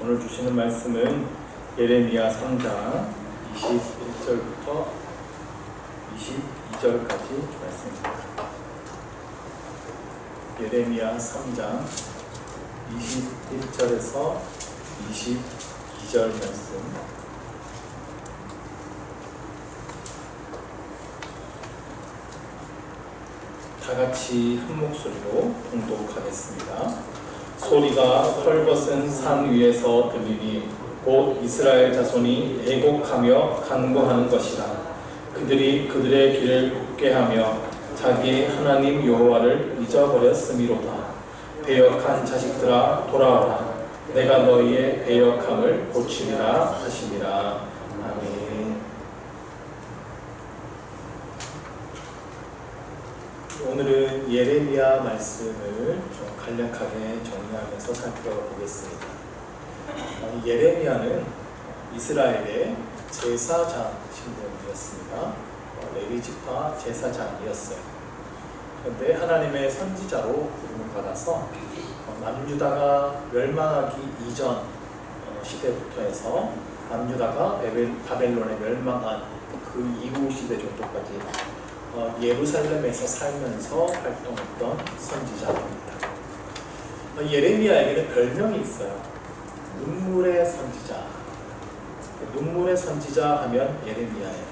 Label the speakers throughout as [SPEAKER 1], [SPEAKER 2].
[SPEAKER 1] 오늘 주시는 말씀은 예레미야 3장 21절부터 22절까지 말씀입니다. 예레미야 3장 21절에서 22절 말씀. 다 같이 한 목소리로 봉독하겠습니다. 소리가 헐벗은 산 위에서 들리니 곧 이스라엘 자손이 애곡하며 간구하는 것이라. 그들이 그들의 길을 굽게 하며 자기 하나님 여호와를 잊어버렸음이로다. 배역한 자식들아 돌아오라. 내가 너희의 배역함을 고치리라 하시니라. 아멘. 오늘은 예레미야 말씀을 좀 간략하게 정리하면서 살펴보겠습니다. 예레미야는 이스라엘의 제사장 신분이었습니다. 레위지파 제사장이었어요. 그런데 하나님의 선지자로 부름을 받아서 남유다가 멸망하기 이전 시대부터 해서 남유다가 바벨론에 멸망한 그 이후 시대 정도까지 예루살렘에서 살면서 활동했던 선지자입니다. 예레미야에게는 별명이 있어요. 눈물의 선지자. 눈물의 선지자 하면 예레미야예요.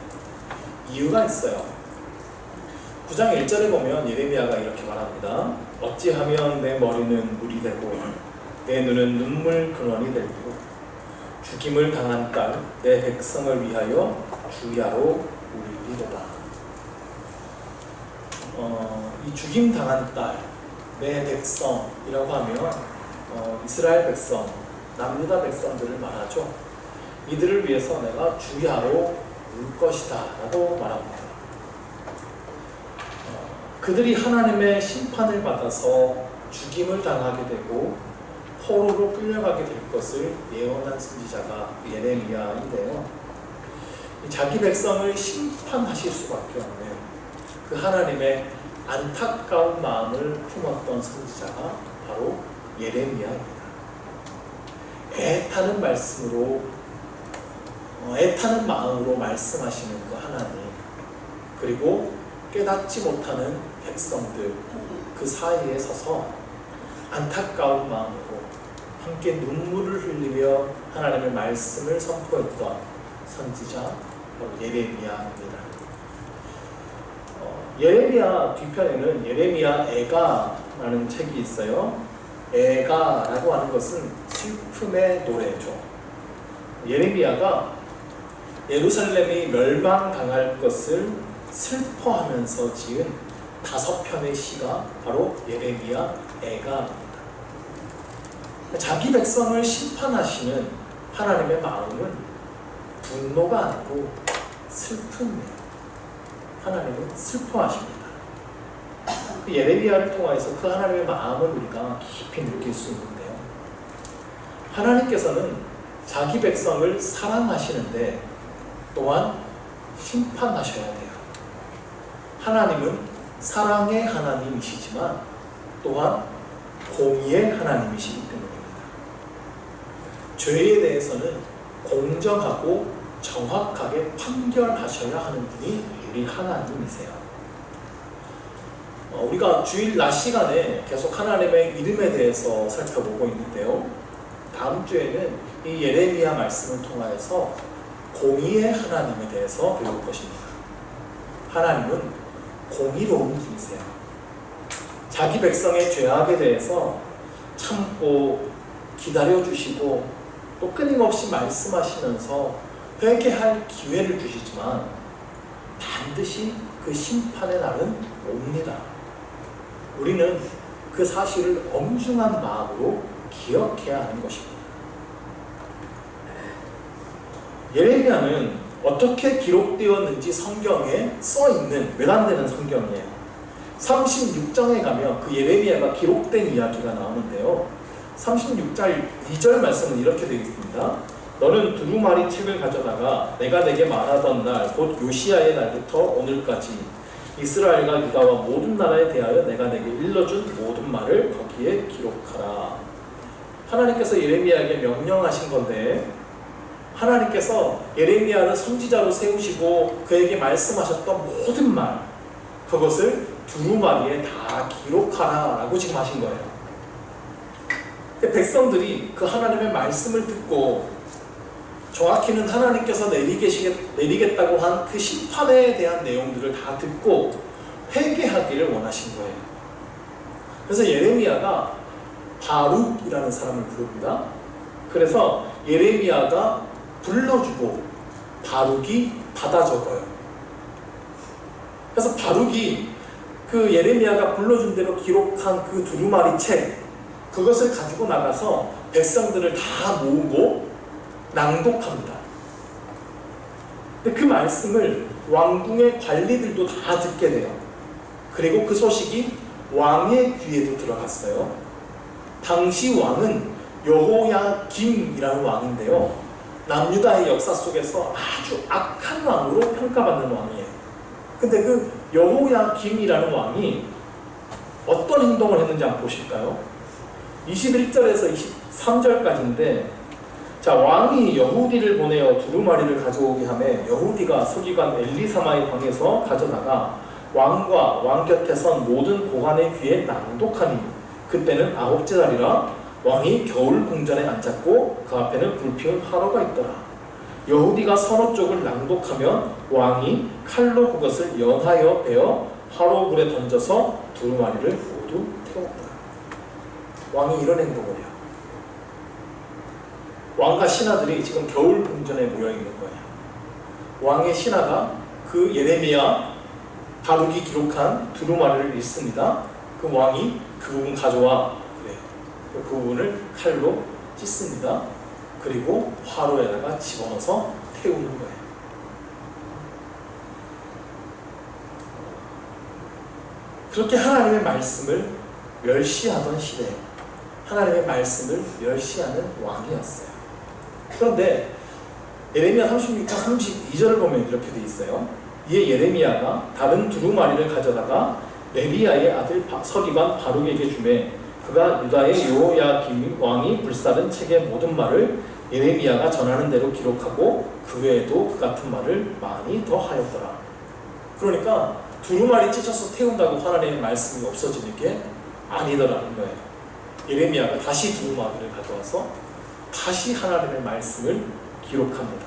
[SPEAKER 1] 이유가 있어요. 9장 1절에 보면 예레미야가 이렇게 말합니다. 어찌하면 내 머리는 물이 되고 내 눈은 눈물 근원이 되고 죽임을 당한 딸 내 백성을 위하여 주야로 울리리로다. 이 죽임 당한 딸 내 백성이라고 하면 이스라엘 백성, 남유다 백성들을 말하죠. 이들을 위해서 내가 주야로 울 것이다 라고 말합니다. 그들이 하나님의 심판을 받아서 죽임을 당하게 되고 포로로 끌려가게 될 것을 예언한 선지자가 예레미야인데요. 자기 백성을 심판하실 수밖에 없는 그 하나님의 안타까운 마음을 품었던 선지자가 바로 예레미야입니다. 애타는 말씀으로, 애타는 마음으로 말씀하시는 그 하나님, 그리고 깨닫지 못하는 백성들 그 사이에 서서 안타까운 마음으로 함께 눈물을 흘리며 하나님의 말씀을 선포했던 선지자 바로 예레미야입니다. 예레미야 뒤편에는 예레미야 애가라는 책이 있어요. 애가라고 하는 것은 슬픔의 노래죠. 예레미야가 예루살렘이 멸망당할 것을 슬퍼하면서 지은 5편의 시가 바로 예레미야 애가입니다. 자기 백성을 심판하시는 하나님의 마음은 분노가 아니고 슬픔이에요. 하나님은 슬퍼하십니다. 그 예레미야를 통해서 그 하나님의 마음을 우리가 깊이 느낄 수 있는데요. 하나님께서는 자기 백성을 사랑하시는데 또한 심판하셔야 돼요. 하나님은 사랑의 하나님이시지만 또한 공의의 하나님이시기 때문입니다. 죄에 대해서는 공정하고 정확하게 판결하셔야 하는 분이 우리 하나님이세요. 우리가 주일 낮 시간에 계속 하나님의 이름에 대해서 살펴보고 있는데요. 다음 주에는 이 예레미야 말씀을 통하여서 공의의 하나님에 대해서 배울 것입니다. 하나님은 공의로운 분이세요. 자기 백성의 죄악에 대해서 참고 기다려주시고 또 끊임없이 말씀하시면서 회개할 기회를 주시지만 반드시 그 심판의 날은 옵니다. 우리는 그 사실을 엄중한 마음으로 기억해야 하는 것입니다. 예레미야는 어떻게 기록되었는지 성경에 써있는 외람되는 성경이에요. 36장에 가면 그 예레미야가 기록된 이야기가 나오는데요. 36장 2절 말씀은 이렇게 되어 있습니다. 너는 두루마리 책을 가져다가 내가 내게 말하던 날 곧 요시야의 날부터 오늘까지 이스라엘과 유다와 모든 나라에 대하여 내가 내게 일러준 모든 말을 거기에 기록하라. 하나님께서 예레미야에게 명령하신 건데, 하나님께서 예레미야를 선지자로 세우시고 그에게 말씀하셨던 모든 말, 그것을 두루마리에 다 기록하라 라고 지금 하신 거예요. 백성들이 그 하나님의 말씀을 듣고, 정확히는 하나님께서 내리겠다고 한 그 심판에 대한 내용들을 다 듣고 회개하기를 원하신 거예요. 그래서 예레미야가 바룩이라는 사람을 부릅니다. 그래서 예레미야가 불러주고 바룩이 받아 적어요. 그래서 바룩이 그 예레미야가 불러준 대로 기록한 그 두루마리 책, 그것을 가지고 나가서 백성들을 다 모으고 낭독합니다. 근데 그 말씀을 왕궁의 관리들도 다 듣게 돼요. 그리고 그 소식이 왕의 귀에도 들어갔어요. 당시 왕은 여호야김이라는 왕인데요, 남유다의 역사 속에서 아주 악한 왕으로 평가받는 왕이에요. 근데 그 여호야김이라는 왕이 어떤 행동을 했는지 한번 보실까요? 21절에서 23절까지인데, 자, 왕이 여후디를 보내어 두루마리를 가져오게 하매 여후디가 서기관 엘리사마의 방에서 가져다가 왕과 왕 곁에 선 모든 고관의 귀에 낭독하니, 그때는 9째 달이라 왕이 겨울 궁전에 앉았고 그 앞에는 불피운 화로가 있더라. 여후디가 서로 쪽을 낭독하면 왕이 칼로 그것을 연하여 베어 화로불에 던져서 두루마리를 모두 태웠다. 왕이 이런 행동을 해요. 왕과 신하들이 지금 겨울 궁전에 모여 있는 거예요. 왕의 신하가 그 예레미야 바룩이 기록한 두루마리를 읽습니다. 그 왕이 그 부분 가져와 그래요. 그 부분을 칼로 찢습니다. 그리고 화로에다가 집어넣어서 태우는 거예요. 그렇게 하나님의 말씀을 멸시하던 시대에 하나님의 말씀을 멸시하는 왕이었어요. 그런데 예레미야 36장 32절을 보면 이렇게 돼 있어요. 이에 예레미야가 다른 두루마리를 가져다가 네리야의 아들 서기관 바룩에게 주매 그가 유다의 여호야김 왕이 불사른 책의 모든 말을 예레미야가 전하는 대로 기록하고 그 외에도 그 같은 말을 많이 더 하였더라. 그러니까 두루마리 찢어서 태운다고 하나님의 말씀이 없어지는 게 아니더라는 거예요. 예레미야가 다시 두루마리를 가져와서 다시 하나님의 말씀을 기록합니다.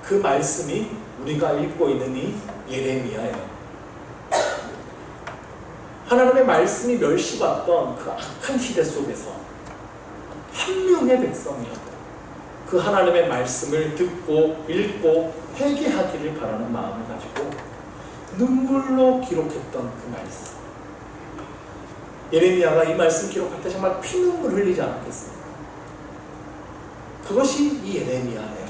[SPEAKER 1] 그 말씀이 우리가 읽고 있는 이 예레미야예요. 하나님의 말씀이 멸시받던 그 악한 시대 속에서 한 명의 백성이 그 하나님의 말씀을 듣고 읽고 회개하기를 바라는 마음을 가지고 눈물로 기록했던 그 말씀. 예레미야가 이 말씀 기록할 때 정말 피눈물 흘리지 않았겠습니까? 그것이 이 예레미야예요.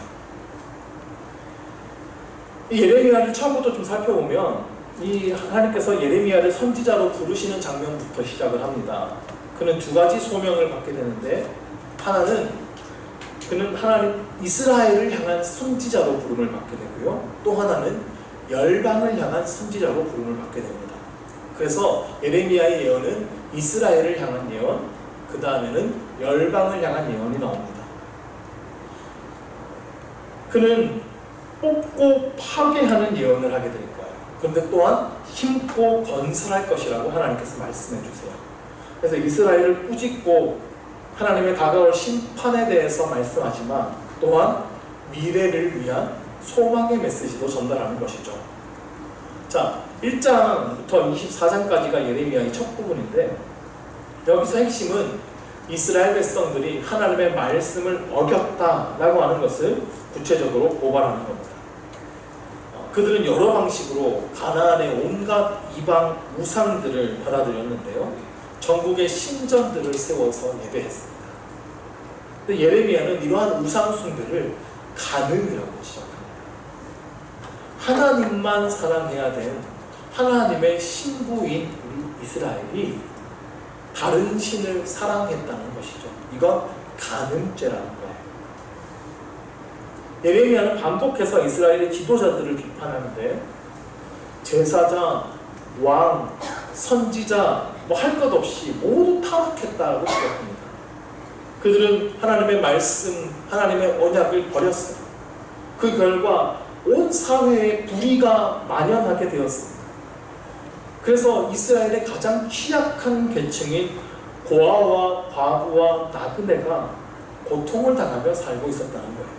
[SPEAKER 1] 이 예레미야를 처음부터 좀 살펴보면 이 하나님께서 예레미야를 선지자로 부르시는 장면부터 시작을 합니다. 그는 두 가지 소명을 받게 되는데, 하나는 그는 하나님 이스라엘을 향한 선지자로 부름을 받게 되고요, 또 하나는 열방을 향한 선지자로 부름을 받게 됩니다. 그래서 예레미야의 예언은 이스라엘을 향한 예언, 그 다음에는 열방을 향한 예언이 나옵니다. 그는 뽑고 파괴하는 예언을 하게 될 거예요. 그런데 또한 힘고 건설할 것이라고 하나님께서 말씀해 주세요. 그래서 이스라엘을 꾸짖고 하나님의 다가올 심판에 대해서 말씀하지만 또한 미래를 위한 소망의 메시지도 전달하는 것이죠. 자, 1장부터 24장까지가 예레미야의 첫 부분인데, 여기서 핵심은 이스라엘 백성들이 하나님의 말씀을 어겼다라고 하는 것을 구체적으로 고발하는 겁니다. 그들은 여러 방식으로 가나안의 온갖 이방 우상들을 받아들였는데요, 전국의 신전들을 세워서 예배했습니다. 근데 예레미야는 이러한 우상숭배를 간음이라고 시작합니다. 하나님만 사랑해야 된 하나님의 신부인 우리 이스라엘이 다른 신을 사랑했다는 것이죠. 이건 간음죄라는 거예요. 예레미야는 반복해서 이스라엘의 지도자들을 비판하는데, 제사장, 왕, 선지자 뭐 할 것 없이 모두 타락했다고 지적합니다. 그들은 하나님의 말씀, 하나님의 언약을 버렸어요. 그 결과 온 사회에 불의가 만연하게 되었습니다. 그래서 이스라엘의 가장 취약한 계층인 고아와 과부와 나그네가 고통을 당하며 살고 있었다는 거예요.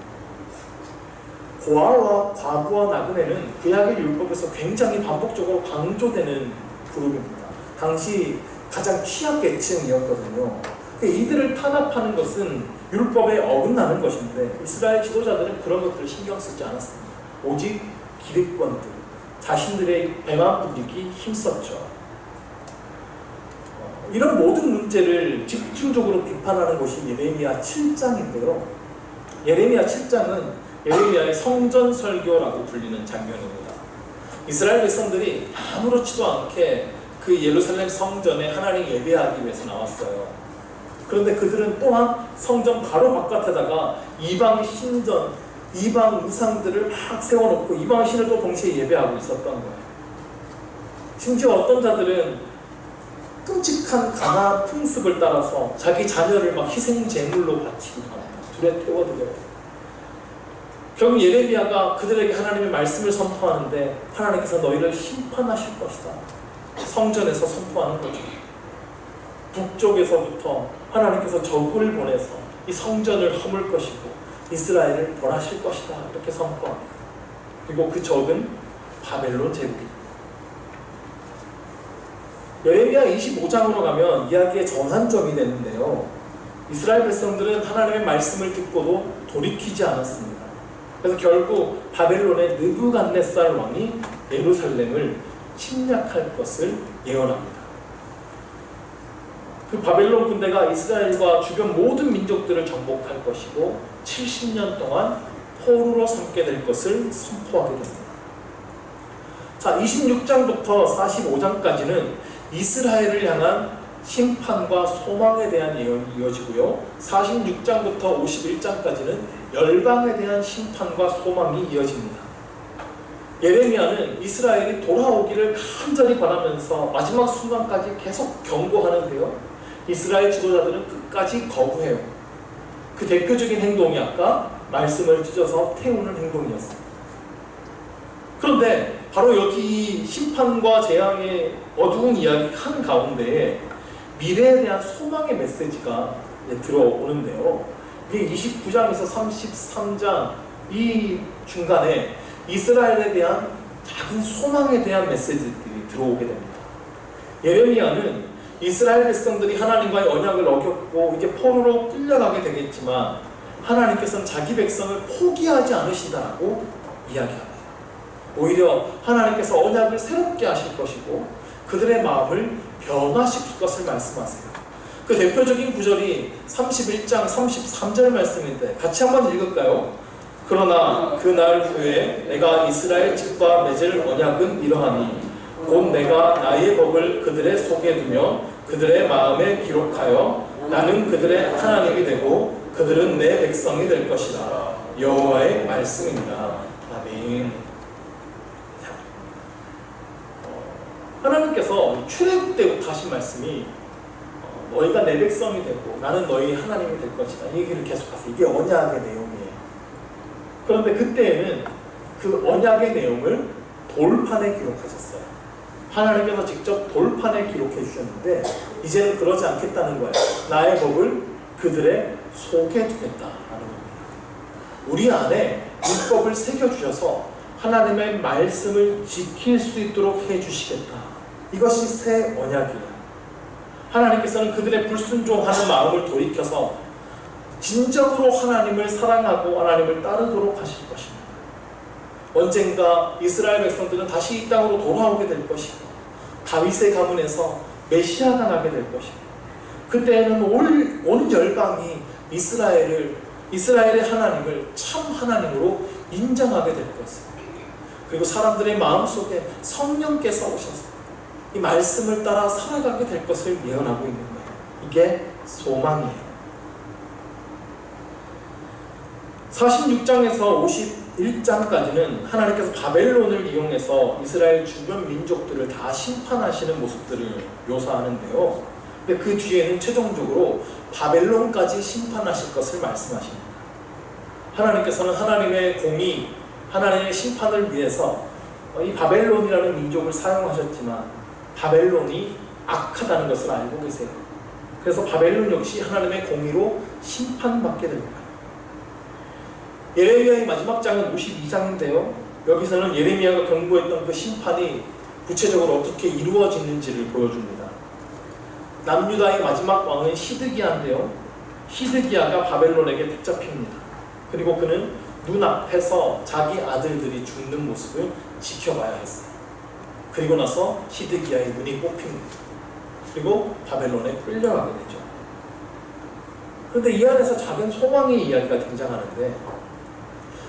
[SPEAKER 1] 고아와 과부와 나그네는 구약의 율법에서 굉장히 반복적으로 강조되는 그룹입니다. 당시 가장 취약계층이었거든요. 이들을 탄압하는 것은 율법에 어긋나는 것인데 이스라엘 지도자들은 그런 것들을 신경 쓰지 않았습니다. 오직 기득권들, 자신들의 배만 부리기 힘썼죠. 이런 모든 문제를 집중적으로 비판하는 것이 예레미야 7장인데요. 예레미야 7장은 예레미야의 성전 설교라고 불리는 장면입니다. 이스라엘 백성들이 아무렇지도 않게 그 예루살렘 성전에 하나님 예배하기 위해서 나왔어요. 그런데 그들은 또한 성전 바로 바깥에다가 이방 신전, 이방 우상들을 막 세워놓고 이방 신을 또 동시에 예배하고 있었던 거예요. 심지어 어떤 자들은 끔찍한 가나 풍습을 따라서 자기 자녀를 막 희생 제물로 바치기도 하고 불에 태워드려요. 결국 예레미야가 그들에게 하나님의 말씀을 선포하는데 하나님께서 너희를 심판하실 것이다. 성전에서 선포하는 거죠. 북쪽에서부터 하나님께서 적을 보내서 이 성전을 허물 것이고 이스라엘을 벌하실 것이다. 이렇게 선포합니다. 그리고 그 적은 바벨론 제국입니다. 예레미야 25장으로 가면 이야기의 전환점이 되는데요. 이스라엘 백성들은 하나님의 말씀을 듣고도 돌이키지 않았습니다. 그래서 결국 바벨론의 느부갓네살 왕이 예루살렘을 침략할 것을 예언합니다. 그 바벨론 군대가 이스라엘과 주변 모든 민족들을 정복할 것이고 70년 동안 포로로 삼게 될 것을 선포하게 됩니다. 자, 26장부터 45장까지는 이스라엘을 향한 심판과 소망에 대한 예언이 이어지고요. 46장부터 51장까지는 열방에 대한 심판과 소망이 이어집니다. 예레미야는 이스라엘이 돌아오기를 간절히 바라면서 마지막 순간까지 계속 경고하는데요. 이스라엘 지도자들은 끝까지 거부해요. 그 대표적인 행동이 아까 말씀을 찢어서 태우는 행동이었습니다. 그런데 바로 여기 심판과 재앙의 어두운 이야기 한 가운데에 미래에 대한 소망의 메시지가 들어오는데요. 이게 29장에서 33장 이 중간에 이스라엘에 대한 작은 소망에 대한 메시지들이 들어오게 됩니다. 예레미야는 이스라엘 백성들이 하나님과의 언약을 어겼고 이제 포로로 끌려가게 되겠지만 하나님께서는 자기 백성을 포기하지 않으신다라고 이야기합니다. 오히려 하나님께서 언약을 새롭게 하실 것이고 그들의 마음을 변화시킬 것을 말씀하세요. 그 대표적인 구절이 31장 33절 말씀인데 같이 한번 읽을까요? 그러나 그 날 후에 내가 이스라엘 집과 맺을 언약은 이러하니 곧 내가 나의 법을 그들의 속에 두며 그들의 마음에 기록하여 나는 그들의 하나님이 되고 그들은 내 백성이 될 것이다. 여호와의 말씀입니다. 아멘. 하나님께서 출애굽 때부터 하신 말씀이 너희가 내 백성이 되고 나는 너희 하나님이 될 것이다. 이 얘기를 계속하세요. 이게 언약의 내용이에요. 그런데 그때에는 그 언약의 내용을 돌판에 기록하셨어요. 하나님께서 직접 돌판에 기록해 주셨는데 이제는 그러지 않겠다는 거예요. 나의 법을 그들의 속에 두겠다라는 겁니다. 우리 안에 율법을 새겨주셔서 하나님의 말씀을 지킬 수 있도록 해주시겠다. 이것이 새 언약이에요. 하나님께서는 그들의 불순종하는 마음을 돌이켜서 진정으로 하나님을 사랑하고 하나님을 따르도록 하실 것입니다. 언젠가 이스라엘 백성들은 다시 이 땅으로 돌아오게 될 것이고 다윗의 가문에서 메시아가 나게 될 것이고 그때에는 온 열방이 이스라엘의 하나님을 참 하나님으로 인정하게 될 것입니다. 그리고 사람들의 마음속에 성령께서 오셔서 이 말씀을 따라 살아가게 될 것을 예언하고 있는 거예요. 이게 소망이에요. 46장에서 51장까지는 하나님께서 바벨론을 이용해서 이스라엘 주변 민족들을 다 심판하시는 모습들을 묘사하는데요. 근데 그 뒤에는 최종적으로 바벨론까지 심판하실 것을 말씀하십니다. 하나님께서는 하나님의 공의, 하나님의 심판을 위해서 이 바벨론이라는 민족을 사용하셨지만 바벨론이 악하다는 것을 알고 계세요. 그래서 바벨론 역시 하나님의 공의로 심판받게 됩니다. 예레미야의 마지막 장은 52장인데요. 여기서는 예레미야가 경고했던 그 심판이 구체적으로 어떻게 이루어지는지를 보여줍니다. 남유다의 마지막 왕은 시드기야인데요. 시드기야가 바벨론에게 붙잡힙니다. 그리고 그는 눈앞에서 자기 아들들이 죽는 모습을 지켜봐야 했어요. 그리고 나서 시드기야의 눈이 뽑힙니다. 그리고 바벨론에 끌려가게 되죠. 그런데 이 안에서 작은 소망의 이야기가 등장하는데,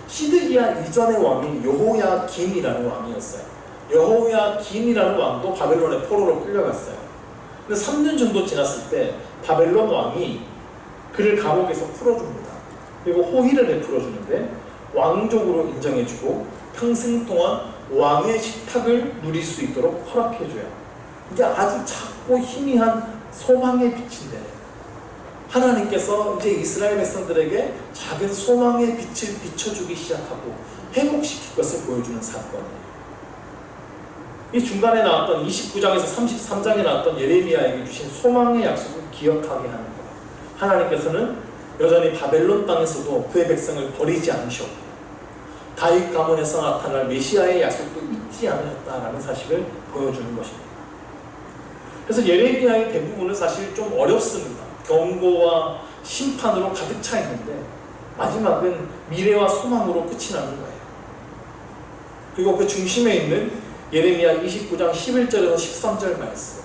[SPEAKER 1] 시드기야 이전의 왕이 여호야김이라는 왕이었어요. 여호야김이라는 왕도 바벨론의 포로로 끌려갔어요. 근데 3년 정도 지났을 때 바벨론 왕이 그를 감옥에서 풀어줍니다. 그리고 호의를 베풀어주는데 왕족으로 인정해주고 평생 동안 왕의 식탁을 누릴 수 있도록 허락해줘요. 이게 아주 작고 희미한 소망의 빛인데, 하나님께서 이제 이스라엘 백성들에게 작은 소망의 빛을 비춰주기 시작하고 회복시킬 것을 보여주는 사건이에요. 이 중간에 나왔던 29장에서 33장에 나왔던 예레미야에게 주신 소망의 약속을 기억하게 하는 거예요. 하나님께서는 여전히 바벨론 땅에서도 그의 백성을 버리지 않으셨고 다윗 가문에서 나타날 메시아의 약속도 잊지 않으셨다라는 사실을 보여주는 것입니다. 그래서 예레미야의 대부분은 사실 좀 어렵습니다. 경고와 심판으로 가득 차 있는데 마지막은 미래와 소망으로 끝이 나는 거예요. 그리고 그 중심에 있는 예레미야 29장 11절에서 13절 말씀,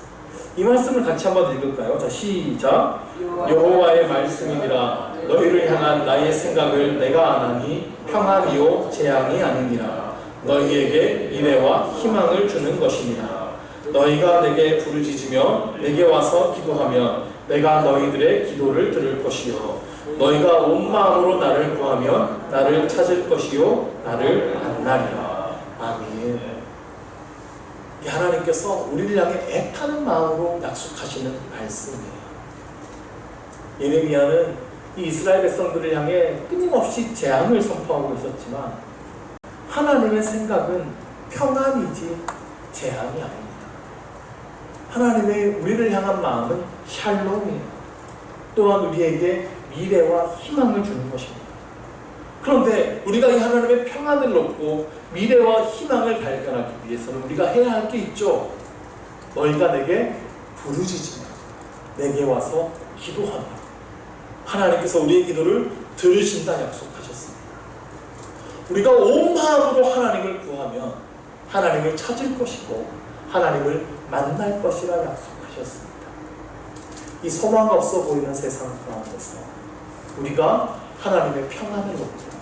[SPEAKER 1] 이 말씀을 같이 한번 읽을까요? 자, 시작. 여호와의 말씀이니라. 너희를 향한 나의 생각을 내가 아나니 평안이요 재앙이 아니니라. 너희에게 미래와 희망을 주는 것이니라. 너희가 내게 부르짖으며 내게 와서 기도하면 내가 너희들의 기도를 들을 것이요 너희가 온 마음으로 나를 구하면 나를 찾을 것이요 나를 만나리라. 아멘. 이 하나님께서 우리를 향해 애타는 마음으로 약속하시는 말씀이에요. 예레미야는 이 이스라엘 백성들을 향해 끊임없이 재앙을 선포하고 있었지만 하나님의 생각은 평안이지 재앙이 아닙니다. 하나님의 우리를 향한 마음은 샬롬이에요. 또한 우리에게 미래와 희망을 주는 것입니다. 그런데 우리가 이 하나님의 평안을 얻고 미래와 희망을 발견하기 위해서는 우리가 해야 할 게 있죠. 너희가 내게 부르짖으며 내게 와서 기도하라. 하나님께서 우리의 기도를 들으신다 약속하셨습니다. 우리가 온 마음으로 하나님을 구하면 하나님을 찾을 것이고 하나님을 만날 것이라 약속하셨습니다. 이 소망 없어 보이는 세상 가운데서 우리가 하나님의 평안을 얻고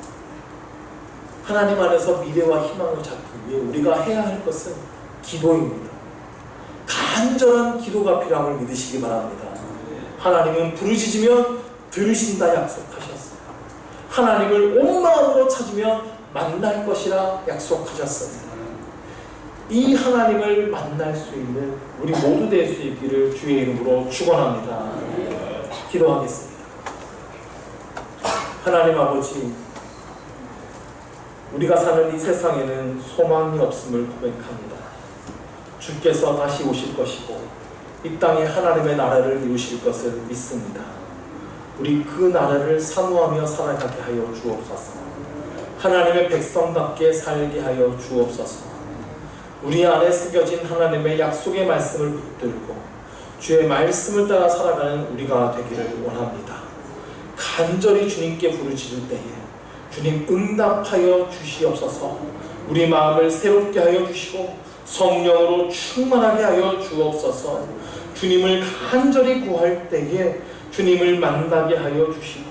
[SPEAKER 1] 하나님 안에서 미래와 희망을 찾기 위해 우리가 해야 할 것은 기도입니다. 간절한 기도가 필요함을 믿으시기 바랍니다. 하나님은 부르짖으면 들으신다 약속하셨어요. 하나님을 온 마음으로 찾으면 만날 것이라 약속하셨습니다. 이 하나님을 만날 수 있는 우리 모두 될 수 있기를 주의 이름으로 축원합니다. 기도하겠습니다. 하나님 아버지, 우리가 사는 이 세상에는 소망이 없음을 고백합니다. 주께서 다시 오실 것이고 이 땅에 하나님의 나라를 이루실 것을 믿습니다. 우리 그 나라를 사모하며 살아가게 하여 주옵소서. 하나님의 백성답게 살게 하여 주옵소서. 우리 안에 새겨진 하나님의 약속의 말씀을 붙들고 주의 말씀을 따라 살아가는 우리가 되기를 원합니다. 간절히 주님께 부르짖을 때에 주님 응답하여 주시옵소서. 우리 마음을 새롭게 하여 주시고 성령으로 충만하게 하여 주옵소서. 주님을 간절히 구할 때에 주님을 만나게 하여 주시고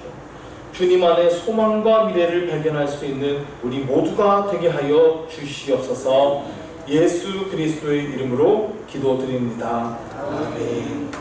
[SPEAKER 1] 주님 안에 소망과 미래를 발견할 수 있는 우리 모두가 되게 하여 주시옵소서. 예수 그리스도의 이름으로 기도드립니다. 아멘.